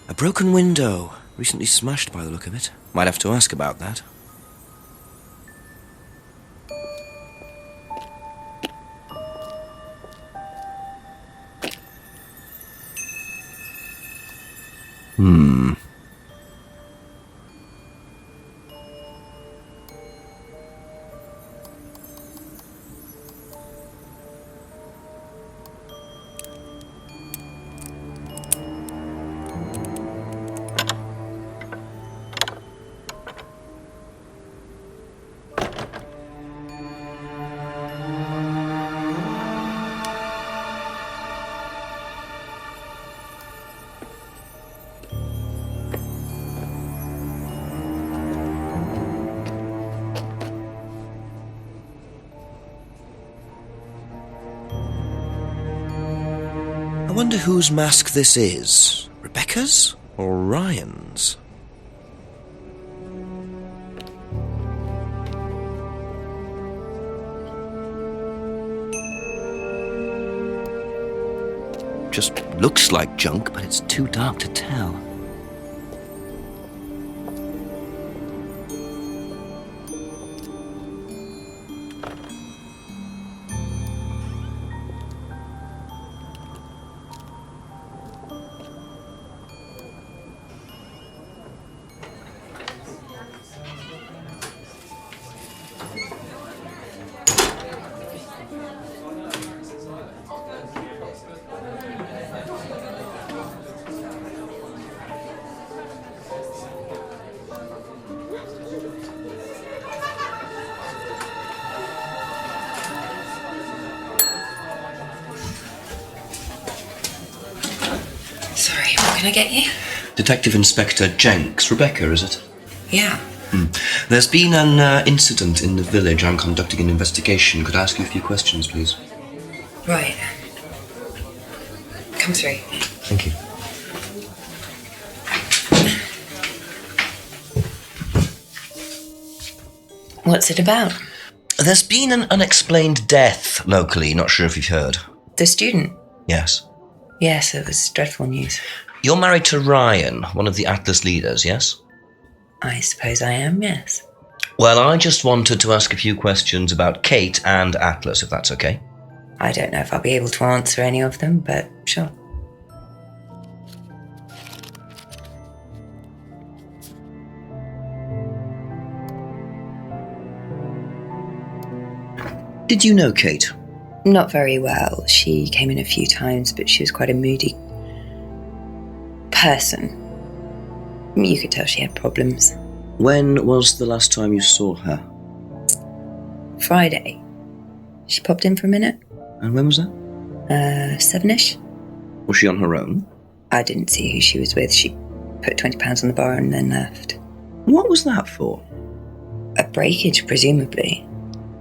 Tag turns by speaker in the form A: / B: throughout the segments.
A: A broken window. Recently smashed by the look of it. Might have to ask about that. I wonder whose mask this is. Rebecca's or Ryan's? Just looks like junk, but it's too dark to tell.
B: Sorry, what can I get you?
A: Detective Inspector Jenks. Rebecca, is it?
B: Yeah.
A: There's been an incident in the village. I'm conducting an investigation. Could I ask you a few questions, please?
B: Right. Come through.
A: Thank you.
B: What's it about?
A: There's been an unexplained death locally. Not sure if you've heard.
B: The student?
A: Yes.
B: Yes, it was dreadful news.
A: You're married to Ryan, one of the Atlas leaders, yes?
B: I suppose I am, yes.
A: Well, I just wanted to ask a few questions about Kate and Atlas, if that's okay.
B: I don't know if I'll be able to answer any of them, but sure.
A: Did you know Kate?
B: Not very well. She came in a few times, but she was quite a moody person. You could tell she had problems.
A: When was the last time you saw her?
B: Friday. She popped in for a minute.
A: And when was that?
B: 7ish.
A: Was she on her own?
B: I didn't see who she was with. She put £20 on the bar and then left.
A: What was that for?
B: A breakage, presumably.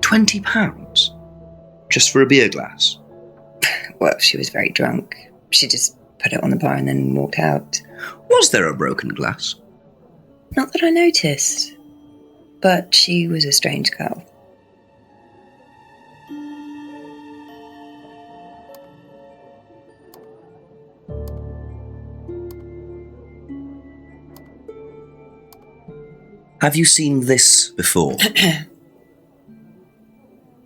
A: £20? Just for a beer glass?
B: Well, she was very drunk. She just put it on the bar and then walked out.
A: Was there a broken glass?
B: Not that I noticed. But she was a strange girl.
A: Have you seen this before?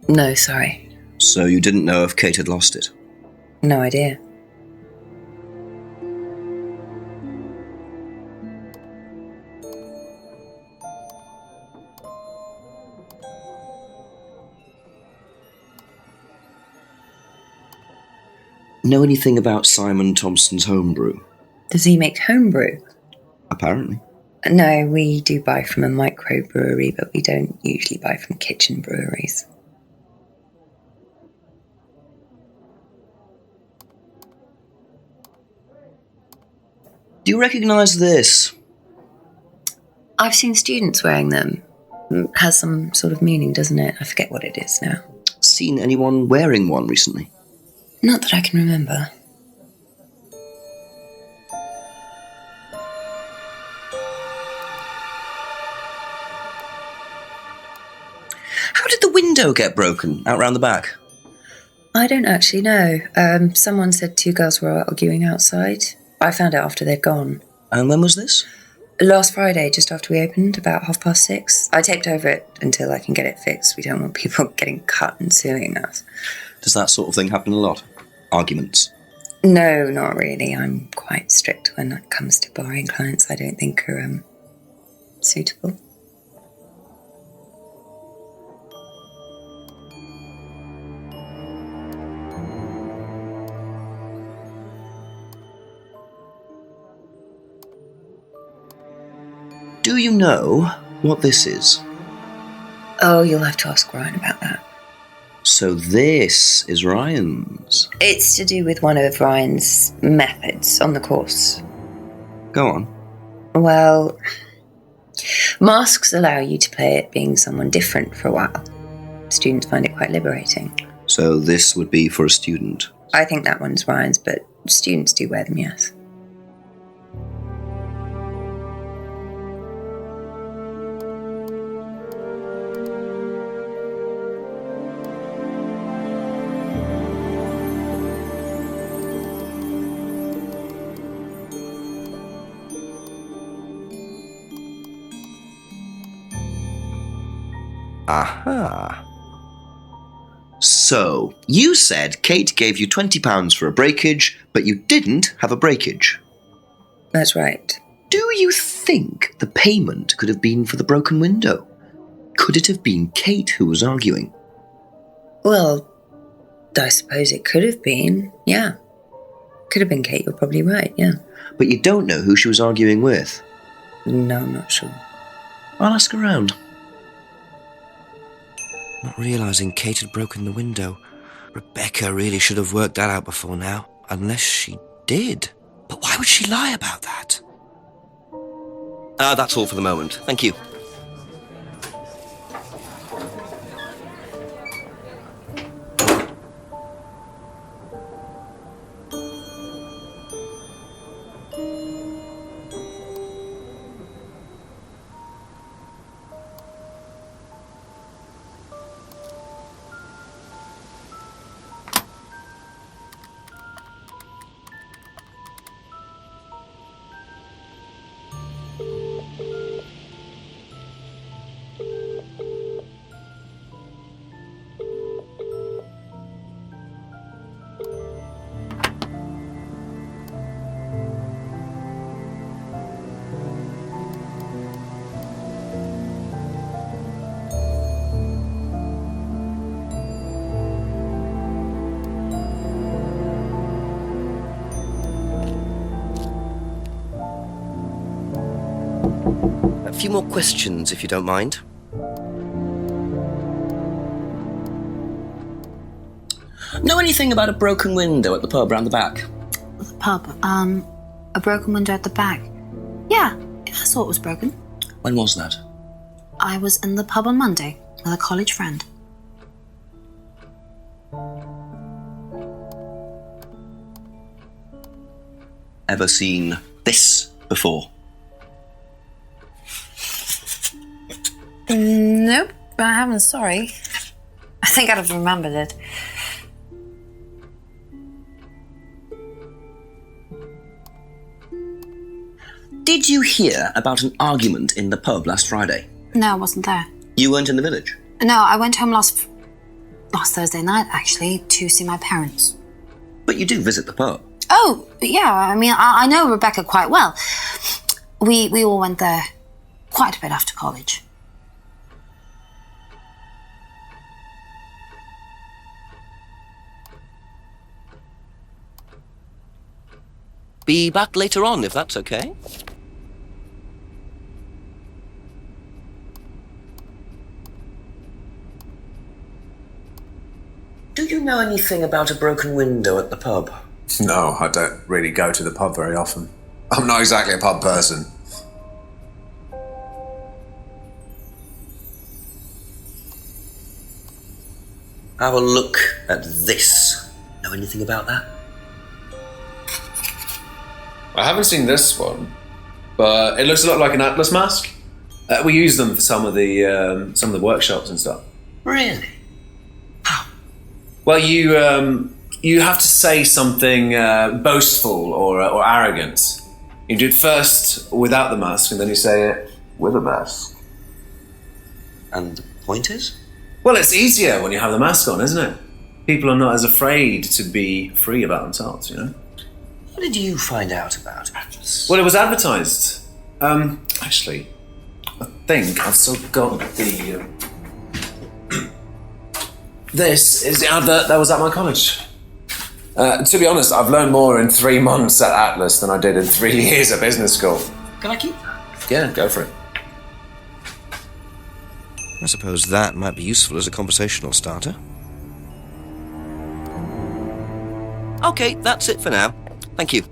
B: No, sorry.
A: So you didn't know if Kate had lost it?
B: No idea.
A: Know anything about Simon Thompson's homebrew?
B: Does he make homebrew?
A: Apparently.
B: No, we do buy from a microbrewery, but we don't usually buy from kitchen breweries.
A: Do you recognise this?
B: I've seen students wearing them. Has some sort of meaning, doesn't it? I forget what it is now.
A: Seen anyone wearing one recently?
B: Not that I can remember.
A: How did the window get broken out round the back?
B: I don't actually know. Someone said two girls were arguing outside. I found out after they'd gone.
A: And when was this?
B: Last Friday, just after we opened, about 6:30. I taped over it until I can get it fixed. We don't want people getting cut and suing us.
A: Does that sort of thing happen a lot? Arguments?
B: No, not really. I'm quite strict when it comes to borrowing clients I don't think are suitable.
A: Do you know what this is?
B: Oh, you'll have to ask Ryan about that.
A: So this is Ryan's.
B: It's to do with one of Ryan's methods on the course.
A: Go on.
B: Well, masks allow you to play at being someone different for a while. Students find it quite liberating.
A: So this would be for a student?
B: I think that one's Ryan's, but students do wear them, yes.
A: Aha. So, you said Kate gave you £20 for a breakage, but you didn't have a breakage.
B: That's right.
A: Do you think the payment could have been for the broken window? Could it have been Kate who was arguing?
B: Well, I suppose it could have been, yeah. Could have been Kate, you're probably right, yeah.
A: But you don't know who she was arguing with?
B: No, I'm not sure.
A: I'll ask around. Not realising Kate had broken the window. Rebecca really should have worked that out before now. Unless she did. But why would she lie about that? That's all for the moment. Thank you. A few more questions, if you don't mind. Know anything about a broken window at the pub round the back?
C: The pub? A broken window at the back? Yeah, I saw it was broken.
A: When was that?
C: I was in the pub on Monday with a college friend.
A: Ever seen this before?
C: Nope, I haven't, sorry. I think I'd have remembered it.
A: Did you hear about an argument in the pub last Friday?
C: No, I wasn't there.
A: You weren't in the village?
C: No, I went home last Thursday night, actually, to see my parents.
A: But you do visit the pub?
C: Oh, yeah, I mean, I know Rebecca quite well. We all went there quite a bit after college.
A: Be back later on, if that's okay. Do you know anything about a broken window at the pub?
D: No, I don't really go to the pub very often. I'm not exactly a pub person.
A: Have a look at this. Know anything about that?
D: I haven't seen this one, but it looks a lot like an Atlas mask. We use them for some of the workshops and stuff.
A: Really?
D: Well, you have to say something boastful or arrogant. You do it first without the mask, and then you say it with a mask.
A: And the point is?
D: Well, it's easier when you have the mask on, isn't it? People are not as afraid to be free about themselves, you know?
A: What did you find out about Atlas?
D: Well, it was advertised. Actually, I think I've still got the... This is the advert that was at my college. To be honest, I've learned more in 3 months at Atlas than I did in 3 years at business school.
A: Can I keep that?
D: Yeah, go for it.
A: I suppose that might be useful as a conversational starter. Okay, that's it for now. Thank you.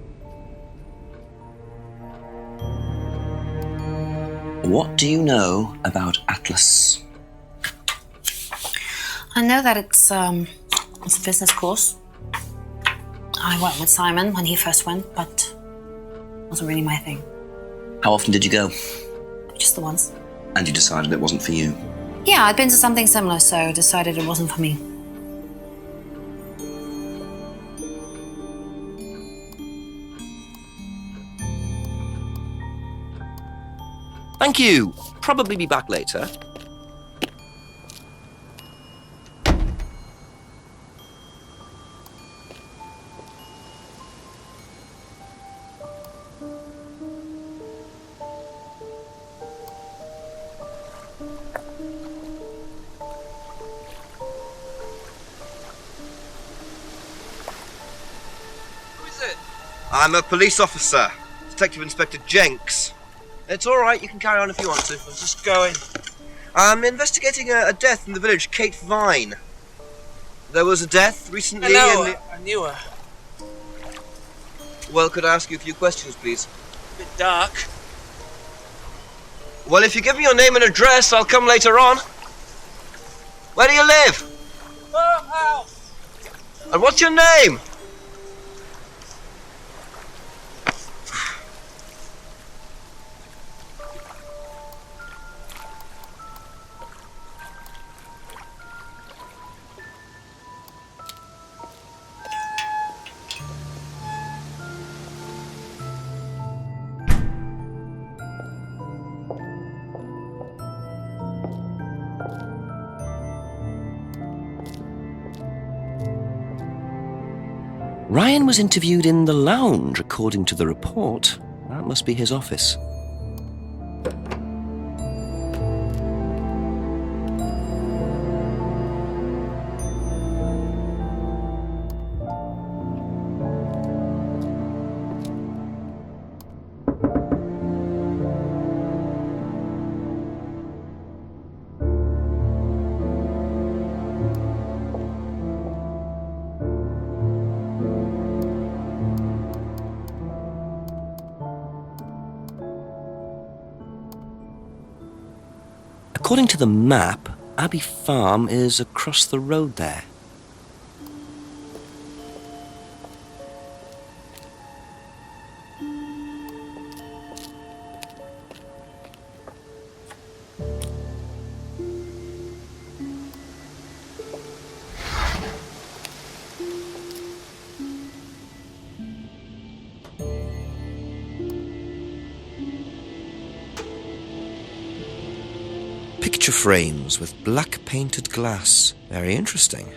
A: What do you know about Atlas?
C: I know that it's a business course. I went with Simon when he first went, but it wasn't really my thing.
A: How often did you go?
C: Just the once.
A: And you decided it wasn't for you?
C: Yeah, I'd been to something similar, so decided it wasn't for me.
A: Thank you. Probably be back later.
E: Who is it?
A: I'm a police officer, Detective Inspector Jenks. It's all right, you can carry on if you want to. I'm just going. I'm investigating a death in the village, Kate Vine. There was a death recently
E: I knew her.
A: Well, could I ask you a few questions, please?
E: A bit dark.
A: Well, if you give me your name and address, I'll come later on. Where do you live?
E: Farmhouse!
A: And what's your name? Ryan was interviewed in the lounge, according to the report. That must be his office. According to the map, Abbey Farm is across the road there. Picture frames with black painted glass. Very interesting.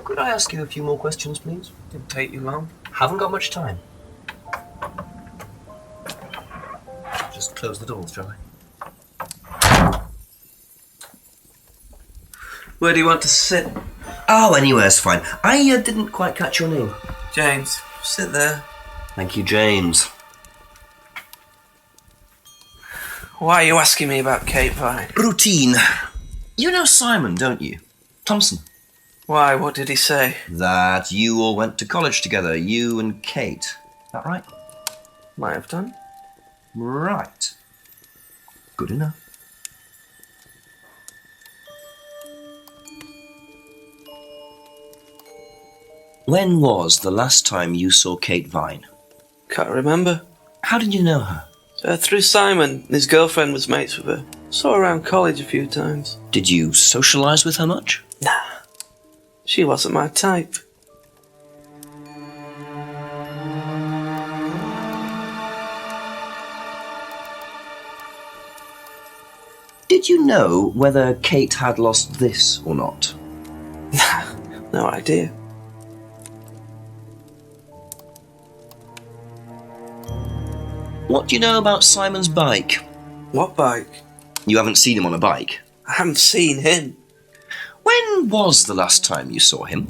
A: Could I ask you a few more questions, please?
E: Didn't take you long.
A: Haven't got much time. Just close the doors, shall I?
E: Where do you want to sit?
A: Oh, anywhere's fine. I didn't quite catch your name.
E: James, sit there.
A: Thank you, James.
E: Why are you asking me about Kate Vine?
A: Routine. You know Simon, don't you? Thompson.
E: Why, what did he say?
A: That you all went to college together, you and Kate. That right?
E: Might have done.
A: Right. Good enough. When was the last time you saw Kate Vine?
E: Can't remember.
A: How did you know her?
E: Through Simon. His girlfriend was mates with her. Saw her around college a few times.
A: Did you socialise with her much?
E: Nah. She wasn't my type.
A: Did you know whether Kate had lost this or not?
E: No idea.
A: What do you know about Simon's bike?
E: What bike?
A: You haven't seen him on a bike.
E: I haven't seen him.
A: When was the last time you saw him?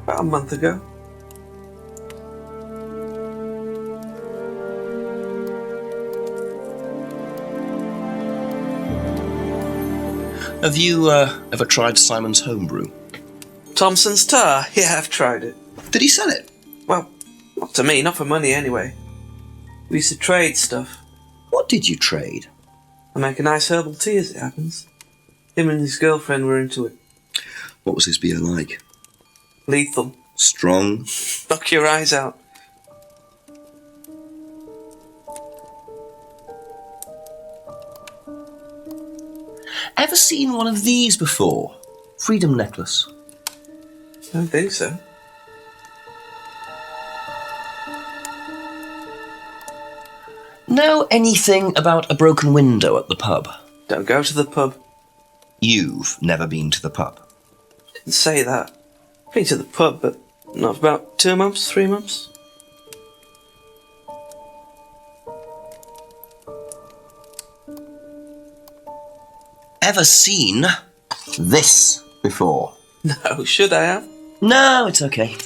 E: About a month ago.
A: Have you ever tried Simon's homebrew?
E: Thompson's tar? Yeah, I've tried it.
A: Did he sell it?
E: Well, not to me, not for money anyway. We used to trade stuff.
A: What did you trade?
E: I make a nice herbal tea as it happens. Him and his girlfriend were into it.
A: What was his beer like?
E: Lethal.
A: Strong?
E: Knock your eyes out.
A: Ever seen one of these before? Freedom necklace.
E: I don't think so.
A: Know anything about a broken window at the pub?
E: Don't go to the pub.
A: You've never been to the pub.
E: Didn't say that. Been to the pub, but not for about 2 months, 3 months.
A: Ever seen this before?
E: No, should I have?
A: No, it's okay.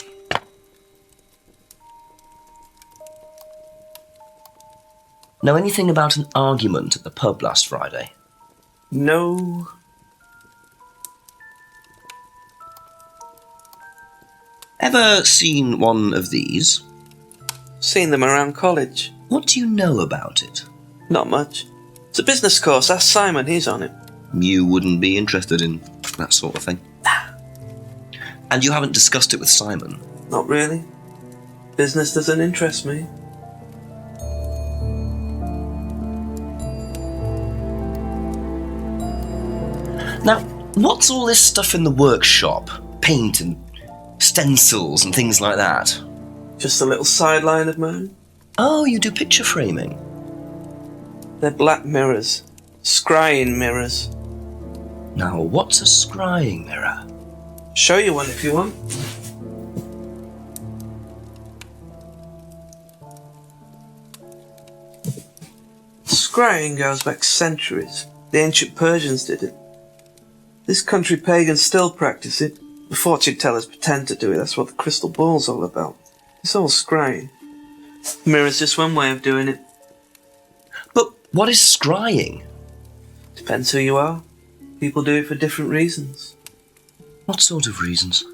A: Know anything about an argument at the pub last Friday?
E: No.
A: Ever seen one of these?
E: Seen them around college.
A: What do you know about it?
E: Not much. It's a business course. Ask Simon, he's on it.
A: You wouldn't be interested in that sort of thing? And you haven't discussed it with Simon?
E: Not really. Business doesn't interest me.
A: Now, what's all this stuff in the workshop? Paint and stencils and things like that?
E: Just a little sideline of mine.
A: Oh, you do picture framing?
E: They're black mirrors. Scrying mirrors.
A: Now, what's a scrying mirror?
E: Show you one if you want. Scrying goes back centuries. The ancient Persians did it. This country pagans still practice it. The fortune tellers pretend to do it. That's what the crystal ball's all about. It's all scrying. Mirror's just one way of doing it.
A: But what is scrying?
E: Depends who you are. People do it for different reasons.
A: What sort of reasons?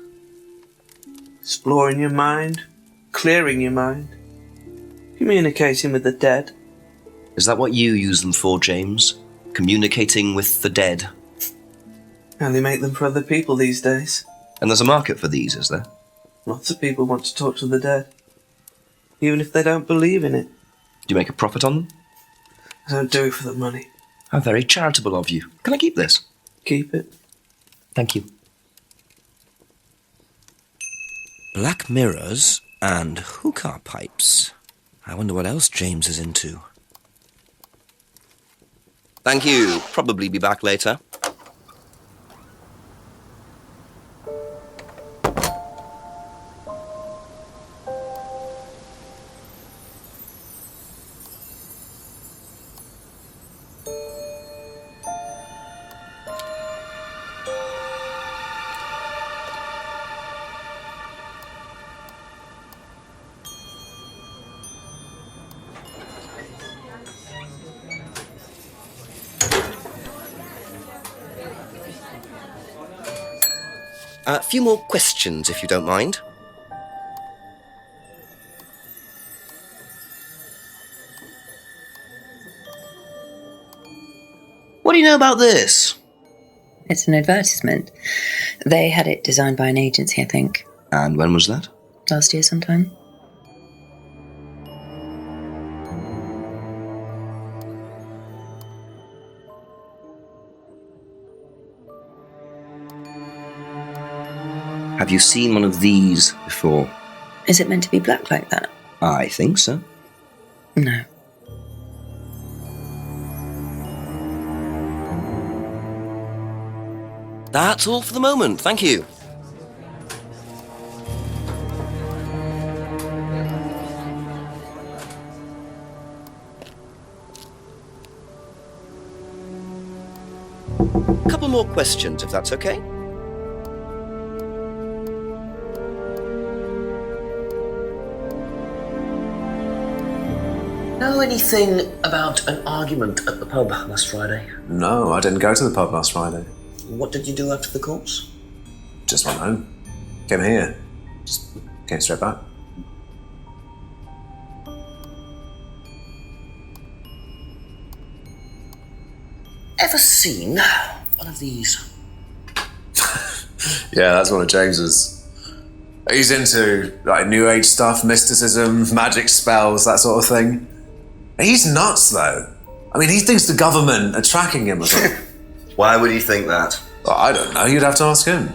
E: Exploring your mind, clearing your mind, communicating with the dead.
A: Is that what you use them for, James? Communicating with the dead?
E: And they make them for other people these days.
A: And there's a market for these, is there?
E: Lots of people want to talk to the dead, even if they don't believe in it.
A: Do you make a profit on them?
E: I don't do it for the money.
A: How very charitable of you. Can I keep this?
E: Keep it.
A: Thank you. Black mirrors and hookah pipes. I wonder what else James is into. Thank you. Probably be back later. A few more questions, if you don't mind. What do you know about this?
B: It's an advertisement. They had it designed by an agency, I think.
A: And when was that?
B: Last year sometime.
A: Have you seen one of these before?
B: Is it meant to be black like that?
A: I think so.
B: No.
A: That's all for the moment, thank you. Couple more questions, if that's okay. Know anything about an argument at the pub last Friday?
D: No, I didn't go to the pub last Friday.
A: What did you do after the course?
D: Just went home. Came here. Just came straight back.
A: Ever seen one of these?
D: Yeah, that's one of James's. He's into like new age stuff, mysticism, magic spells, that sort of thing. He's nuts though. I mean, he thinks the government are tracking him or something.
A: Why would you think that?
D: Well, I don't know, you'd have to ask him.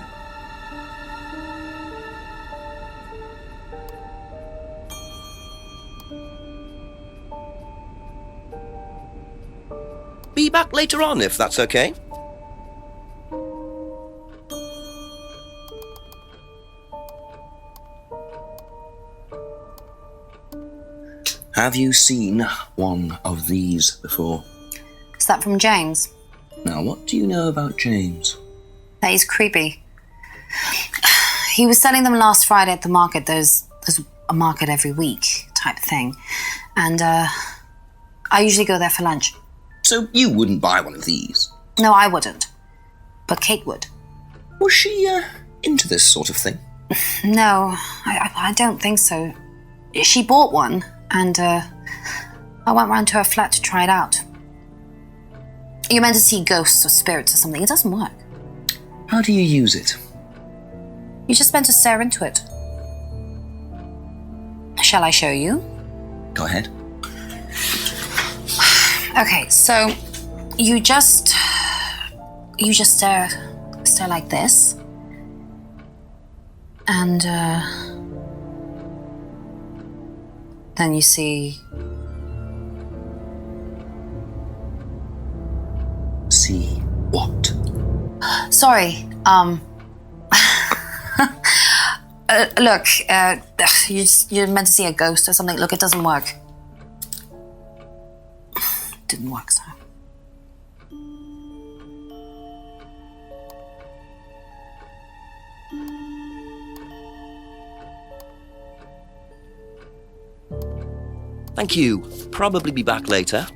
A: Be back later on, if that's okay. Have you seen one of these before?
C: Is that from James?
A: Now, what do you know about James?
C: That is creepy. He was selling them last Friday at the market. There's a market every week type thing. And I usually go there for lunch.
A: So you wouldn't buy one of these?
C: No, I wouldn't. But Kate would.
A: Was she into this sort of thing?
C: No, I don't think so. She bought one, and I went round to her flat to try it out. You're meant to see ghosts or spirits or something. It doesn't work.
A: How do you use it?
C: You're just meant to stare into it. Shall I show you?
A: Go ahead.
C: Okay, so you just stare like this, and then you see.
A: See what?
C: Sorry. Look, you're meant to see a ghost or something. Look, it doesn't work. Didn't work, so.
A: Thank you. Probably be back later.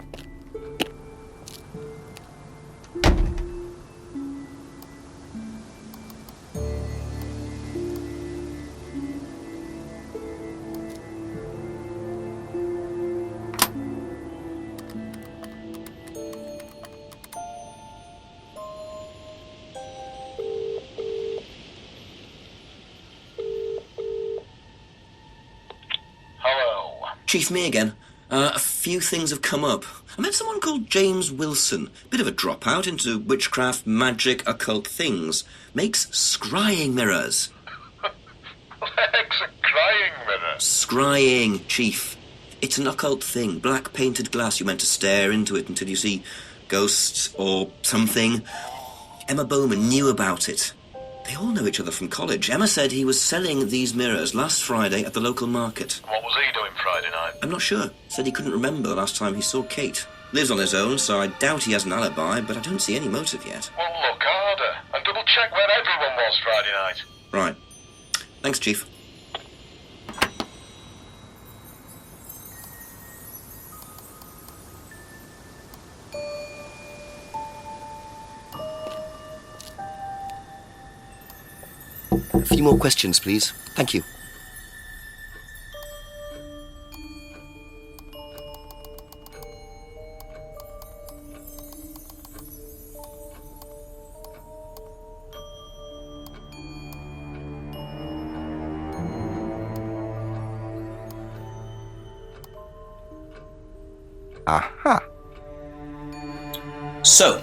A: Chief, me again. A few things have come up. I met someone called James Wilson. Bit of a dropout into witchcraft, magic, occult things. Makes scrying mirrors.
F: What the heck's a crying mirror?
A: Scrying, Chief. It's an occult thing. Black painted glass. You're meant to stare into it until you see ghosts or something. Emma Bowman knew about it. They all know each other from college. Emma said he was selling these mirrors last Friday at the local market.
F: What was he doing Friday night?
A: I'm not sure. Said he couldn't remember the last time he saw Kate. Lives on his own, so I doubt he has an alibi, but I don't see any motive yet.
F: Well, look harder and double check where everyone was Friday night.
A: Right. Thanks, Chief. A few more questions, please. Thank you. Aha.
G: So,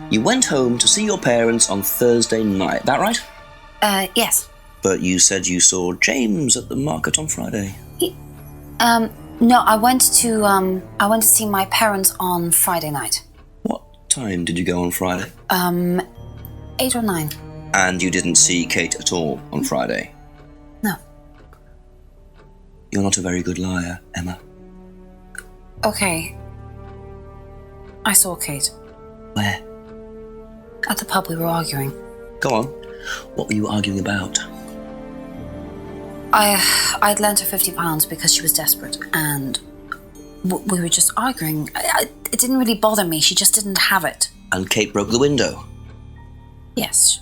G: you went home to see your parents on Thursday night, that right?
C: Yes.
G: But you said you saw James at the market on Friday.
C: No, I went to see my parents on Friday night.
G: What time did you go on Friday?
C: 8 or 9.
G: And you didn't see Kate at all on Friday?
C: No.
G: You're not a very good liar, Emma.
C: Okay. I saw Kate.
G: Where?
C: At the pub we were arguing.
G: Go on. What were you arguing about?
C: I'd lent her £50 because she was desperate, and we were just arguing. It didn't really bother me, she just didn't have it.
G: And Kate broke the window?
C: Yes.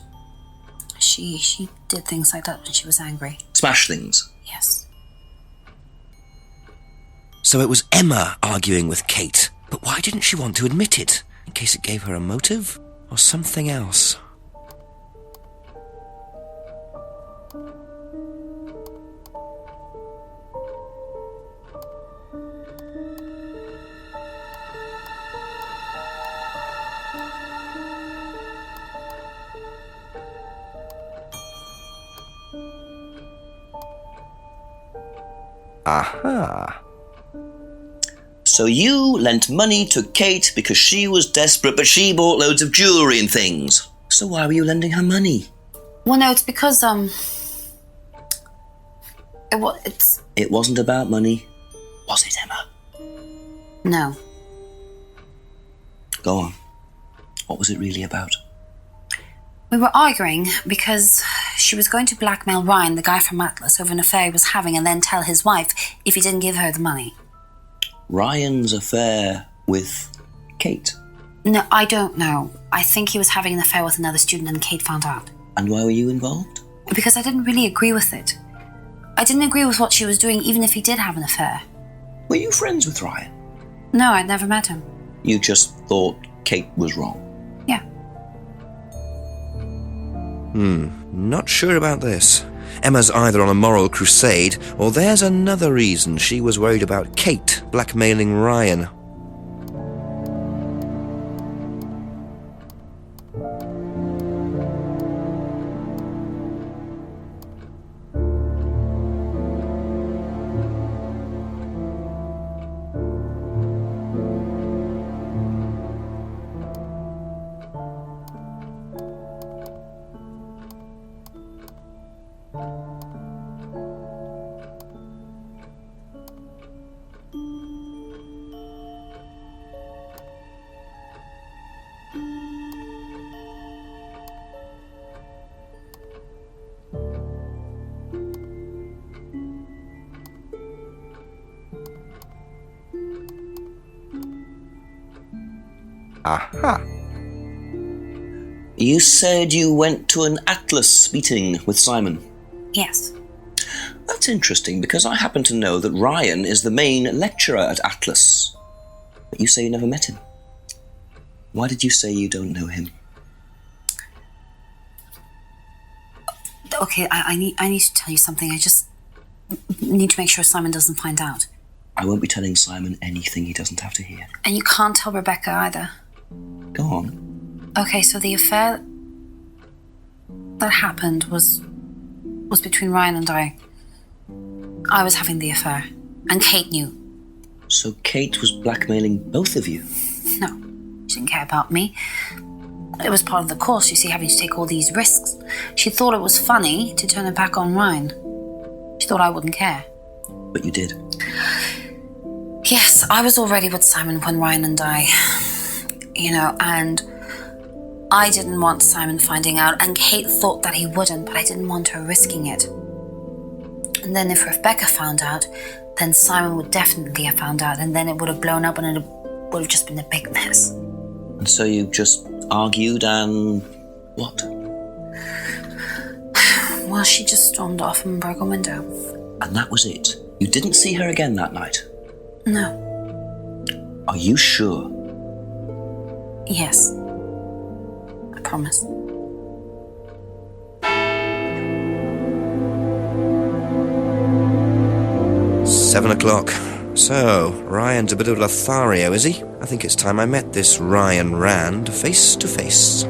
C: She did things like that when she was angry.
G: Smash things?
C: Yes.
A: So it was Emma arguing with Kate. But why didn't she want to admit it? In case it gave her a motive? Or something else? Aha.
G: So you lent money to Kate because she was desperate, but she bought loads of jewellery and things. So why were you lending her money?
C: Well, no, it's because,
G: It wasn't about money, was it, Emma?
C: No.
G: Go on. What was it really about?
C: We were arguing because she was going to blackmail Ryan, the guy from Atlas, over an affair he was having, and then tell his wife if he didn't give her the money.
G: Ryan's affair with Kate?
C: No, I don't know. I think he was having an affair with another student and Kate found out.
G: And why were you involved?
C: Because I didn't really agree with it. I didn't agree with what she was doing, even if he did have an affair.
G: Were you friends with Ryan?
C: No, I'd never met him.
G: You just thought Kate was wrong?
C: Yeah.
A: Not sure about this. Emma's either on a moral crusade, or there's another reason she was worried about Kate blackmailing Ryan. Aha.
G: You said you went to an Atlas meeting with Simon.
C: Yes.
G: That's interesting, because I happen to know that Ryan is the main lecturer at Atlas. But you say you never met him. Why did you say you don't know him?
C: Okay, I need to tell you something. I just need to make sure Simon doesn't find out.
G: I won't be telling Simon anything he doesn't have to hear.
C: And you can't tell Rebecca either.
G: Go on.
C: Okay, so the affair that happened was between Ryan and I. I was having the affair, and Kate knew.
G: So Kate was blackmailing both of you?
C: No, she didn't care about me. It was part of the course, you see, having to take all these risks. She thought it was funny to turn it back on Ryan. She thought I wouldn't care.
G: But you did.
C: Yes, I was already with Simon when Ryan and I, and I didn't want Simon finding out, and Kate thought that he wouldn't, but I didn't want her risking it. And then if Rebecca found out, then Simon would definitely have found out, and then it would have blown up and it would have just been a big mess.
G: And so you just argued and what?
C: Well, she just stormed off and broke a window.
G: And that was it? You didn't see her again that night?
C: No.
G: Are you sure?
C: Yes. I promise.
A: $7 o'clock. So, Ryan's a bit of a Lothario, is he? I think it's time I met this Ryan Rand face to face.